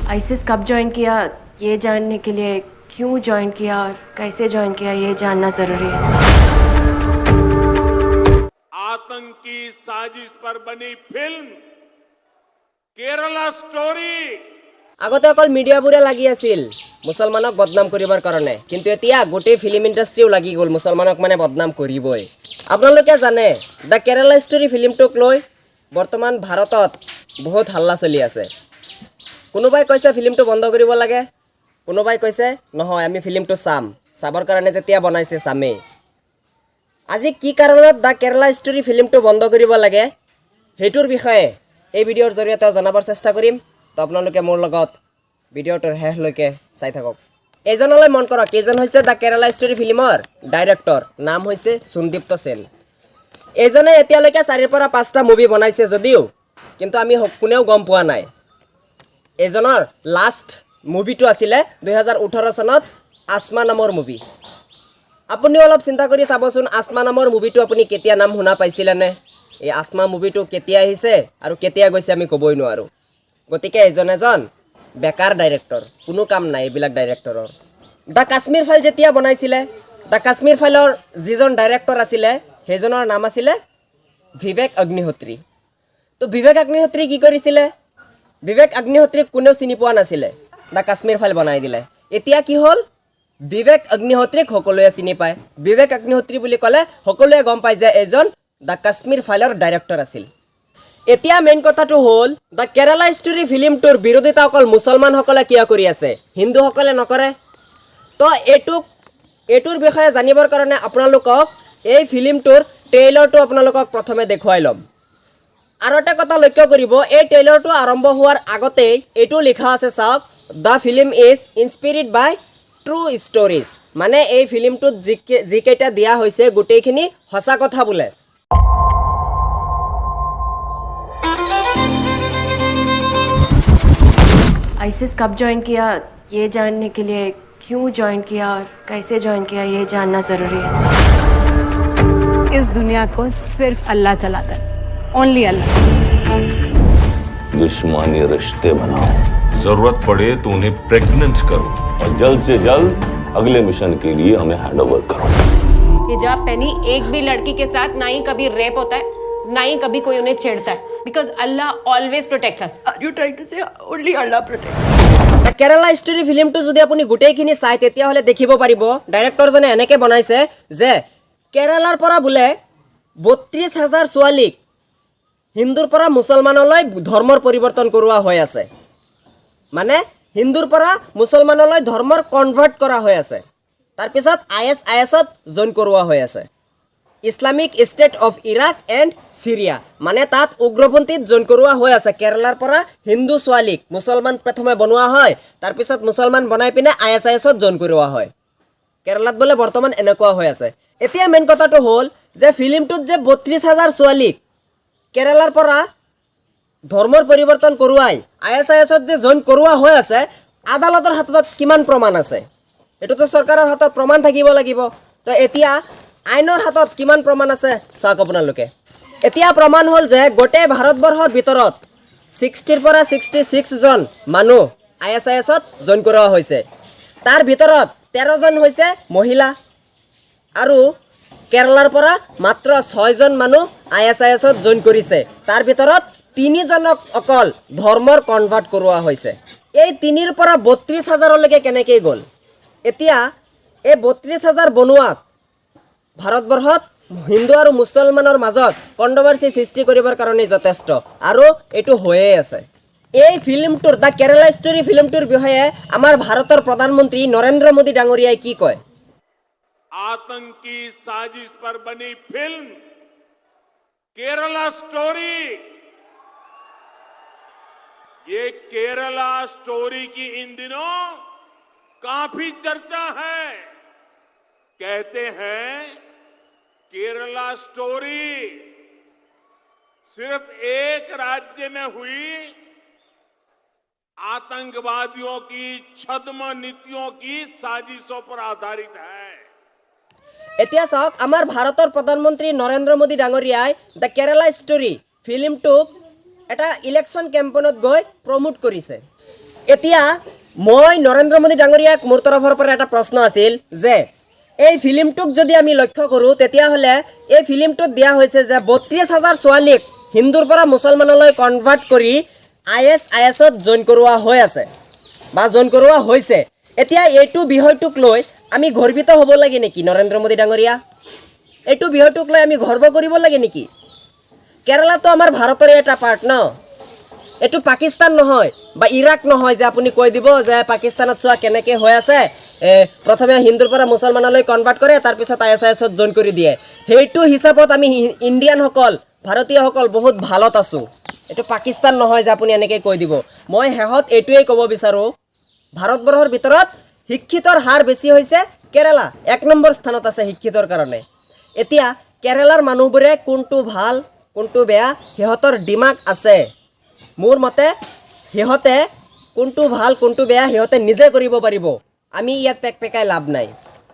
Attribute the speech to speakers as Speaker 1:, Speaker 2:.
Speaker 1: ISIS कब join किया ये जानने के लिए क्यों ज्वाइन किया और कैसे ज्वाइन किया ये जानना ज़रूरी है सर।
Speaker 2: आतंकी साजिश पर बनी फिल्म केरला स्टोरी
Speaker 3: আগতে অকল মিডিয়াবোৰে লাগি আছিল মুছলমানক বদনাম কৰিবৰ কাৰণে, কিন্তু এতিয়া গোটেই ফিল্ম ইণ্ডাষ্ট্ৰীও লাগি গ'ল মুছলমানক মানে বদনাম কৰিবই। আপোনালোকে জানে দ্য কেৰালা ষ্টৰী ফিল্মটোক লৈ বৰ্তমান ভাৰতত বহুত হাল্লা চলি আছে। কোনোবাই কৈছে ফিল্মটো বন্ধ কৰিব লাগে, কোনোবাই কৈছে নহয় আমি ফিল্মটো চাবৰ কাৰণে যেতিয়া বনাইছে চামেই। আজি কি কাৰণত দ্য কেৰালা ষ্টৰী ফিল্মটো বন্ধ কৰিব লাগে সেইটোৰ বিষয়ে এই ভিডিঅ'ৰ জৰিয়তে জনাবৰ চেষ্টা কৰিম। তো আপোনালোকে মোৰ লগত ভিডিঅ'টোৰ শেষলৈকে চাই থাকক। এইজনলৈ মন কৰক, এইজন হৈছে দ্য কেৰালা ষ্টৰী ফিল্মৰ ডাইৰেক্টৰ, নাম হৈছে সুন্দীপ্ত সেন। এইজনে এতিয়ালৈকে 4ৰ পৰা 5টা মুভি বনাইছে যদিও কিন্তু আমি কোনেও গম পোৱা নাই। এইজনৰ লাষ্ট মুভিটো আছিলে 2018 চনত আসমা নামৰ মুভি। আপুনিও অলপ চিন্তা কৰি চাবচোন, আসমা নামৰ মুভিটো আপুনি কেতিয়া নাম শুনা পাইছিলেনে? এই আসমা মুভিটো কেতিয়া আহিছে আৰু কেতিয়া গৈছে আমি ক'বই নোৱাৰোঁ। গতিকে এজন বেকাৰ ডাইৰেক্টৰ, কোনো কাম নাই এইবিলাক ডাইৰেক্টৰৰ। দ্য কাশ্মীৰ ফাইল যেতিয়া বনাইছিলে, দ্য কাশ্মীৰ ফাইলৰ যিজন ডাইৰেক্টৰ আছিলে সেইজনৰ নাম আছিলে বিবেক অগ্নিহোত্ৰী। তো বিবেক অগ্নিহোত্ৰী কি কৰিছিলে? বিবেক অগ্নিহোত্ৰীক কোনেও চিনি পোৱা নাছিলে, দ্য কাশ্মীৰ ফাইল বনাই দিলে। এতিয়া কি হ'ল? বিবেক অগ্নিহোত্ৰীক সকলোৱে চিনি পায়। বিবেক অগ্নিহোত্ৰী বুলি ক'লে সকলোৱে গম পায় যে এজন দ্য কাশ্মীৰ ফাইলৰ ডাইৰেক্টৰ আছিল। এতিয়া মেইন কথাটো হ'ল দ্য কেৰালা ষ্টৰী ফিল্মটোৰ বিৰোধিতা অকল মুছলমানসকলে কিয় কৰি আছে, হিন্দুসকলে নকৰে? তো এইটোৰ বিষয়ে জানিবৰ কাৰণে আপোনালোকক এই ফিল্মটোৰ ট্ৰেইলাৰটো আপোনালোকক প্ৰথমে দেখুৱাই ল'ম। আৰু এটা কথা লক্ষ্য কৰিব, এই ট্ৰেইলাৰটো আৰম্ভ হোৱাৰ আগতেই এইটো লিখা আছে, চাওক, the film is inspired by true stories. মানে এই ফিল্মটোত যিকেইটা দিয়া হৈছে গোটেইখিনি সঁচা কথা বোলে।
Speaker 1: आईसिस कब ज्वाइन किया ये जानने के लिए क्यों ज्वाइन किया और कैसे ज्वाइन किया ये जानना ज़रूरी है सर।
Speaker 4: इस दुनिया को सिर्फ अल्लाह चलाता है, ओनली अल्लाह।
Speaker 5: दुश्मनी रिश्ते बनाओ, जरूरत पड़े तो उन्हें प्रेग्नेंट करो और जल्द से जल्द अगले मिशन के लिए हमें हैंडओवर करो।
Speaker 6: हिजाब पहनी एक भी लड़की के साथ ना ही कभी रेप होता है, ना ही कभी कोई उन्हें छेड़ता है, because Allah always protects us.
Speaker 4: Are you trying to say only Allah protects?
Speaker 3: The Kerala story ফিল্মটো যদি আপুনি গোটেইখিনি চাই তেতিয়াহ'লে দেখিব পাৰিব ডাইৰেক্টৰজনে এনেকৈ বনাইছে যে কেৰালাৰ পৰা বোলে 32,000 ছোৱালীক হিন্দুৰ পৰা মুছলমানলৈ ধৰ্মৰ পৰিৱৰ্তন কৰোৱা হৈ আছে। মানে হিন্দুৰ পৰা মুছলমানলৈ ধৰ্মৰ কনভাৰ্ট কৰা হৈ আছে। তাৰপিছত ISISত জইন কৰোৱা হৈ আছে, Islamic State of Iraq and Syria. মানে তাত উগ্ৰপন্থীত জইন কৰোৱা হৈ আছে। কেৰালাৰ পৰা হিন্দু ছোৱালীক মুছলমান প্ৰথমে বনোৱা হয়, তাৰপিছত মুছলমান বনাই পিনে ISISত জইন কৰোৱা হয়। কেৰালাত বোলে বৰ্তমান এনেকুৱা হৈ আছে। এতিয়া মেইন কথাটো হ'ল যে ফিল্মটোত যে 32,000 ছোৱালীক কেৰালাৰ পৰা ধৰ্মৰ পৰিৱৰ্তন কৰোৱাই ISISত যে জইন কৰোৱা হৈ আছে, আদালতৰ হাতত কিমান প্ৰমাণ আছে? এইটোতো চৰকাৰৰ হাতত প্ৰমাণ থাকিব লাগিব। তো এতিয়া আইনৰ হাতত কিমান প্ৰমাণ আছে চাওক আপোনালোকে। এতিয়া প্ৰমাণ হ'ল যে গোটেই ভাৰতবৰ্ষৰ ভিতৰত 60ৰ পৰা 66 জন মানুহ ISISত জইন কৰোৱা হৈছে। তাৰ ভিতৰত 13 জন হৈছে মহিলা আৰু কেৰালাৰ পৰা মাত্ৰ 6 জন মানুহ ISISত জইন কৰিছে। তাৰ ভিতৰত 3 জনক অকল ধৰ্মৰ কনভাৰ্ট কৰোৱা হৈছে। এই 3ৰ পৰা 32,000লৈকে কেনেকৈ গ'ল? এতিয়া এই 32,000 বনোৱাত ভাৰতবৰ্ষত হিন্দু আৰু মুছলমানৰ মাজত কণ্ট্ৰভাৰ্চি সৃষ্টি কৰিবৰ কাৰণে যথেষ্ট, আৰু এইটো হৈয়ে আছে। এই ফিল্মটোৰ দ্য কেৰালা ষ্টৰী ফিল্মটোৰ বিষয়ে আমাৰ ভাৰতৰ প্ৰধানমন্ত্ৰী নৰেন্দ্ৰ মোদী ডাঙৰীয়াই কি কয়?
Speaker 2: आतंकी साजिश पर बनी फिल्म केरला स्टोरी, ये केरला स्टोरी की इन दिनों काफी चर्चा है। कहते हैं केरला स्टोरी सिर्फ एक राज्य में हुई आतंकवादियों की छद्म नीतियों की साजिशों पर आधारित है।
Speaker 3: এতিয়া চাওক, আমাৰ ভাৰতৰ প্ৰধানমন্ত্ৰী নৰেন্দ্ৰ মোদী ডাঙৰীয়াই দ্য কেৰালা ষ্টৰী ফিল্মটোক এটা ইলেকশ্যন কেম্পেইনত গৈ প্ৰমোট কৰিছে। এতিয়া মই নৰেন্দ্ৰ মোদী ডাঙৰীয়াক মোৰ তৰফৰ পৰা এটা প্ৰশ্ন আছিল যে এই ফিল্মটোক যদি আমি লক্ষ্য কৰোঁ তেতিয়াহ'লে এই ফিল্মটোত দিয়া হৈছে যে ৩২,০০০ ছোৱালীক হিন্দুৰ পৰা মুছলমানলৈ কনভাৰ্ট কৰি ISISত জইন কৰোৱা হৈ আছে বা জইন কৰোৱা হৈছে। এতিয়া এইটো বিষয়টোক লৈ আমি গৰ্বিত হ'ব লাগে নেকি নৰেন্দ্ৰ মোদী ডাঙৰীয়া? এইটো বিষয়টোক লৈ আমি গৰ্ব কৰিব লাগে নেকি? কেৰালাটো আমাৰ ভাৰতৰে এটা পাৰ্ট ন, এইটো পাকিস্তান নহয় বা ইৰাক নহয় যে আপুনি কৈ দিব যে পাকিস্তানত চোৱা কেনেকৈ হৈ আছে, প্ৰথমে হিন্দুৰ পৰা মুছলমানলৈ কনভাৰ্ট কৰে তাৰপিছত ISISত জইন কৰি দিয়ে। সেইটো হিচাপত আমি ইণ্ডিয়ানসকল ভাৰতীয়সকল বহুত ভালত আছোঁ। এইটো পাকিস্তান নহয় যে আপুনি এনেকৈ কৈ দিব। মই শেষত এইটোৱেই ক'ব বিচাৰোঁ, ভাৰতবৰ্ষৰ ভিতৰত শিক্ষিতৰ হাৰ বেছি হৈছে কেৰালা 1 নম্বৰ স্থানত আছে শিক্ষিতৰ কাৰণে। এতিয়া কেৰালাৰ মানুহবোৰে কোনটো ভাল কোনটো বেয়া সিহঁতৰ দিমাগ আছে। মোৰ মতে সিহঁতে কোনটো ভাল কোনটো বেয়া সিহঁতে নিজে কৰিব পাৰিব। আমি ইয়াত পেক পেকাই লাভ নাই।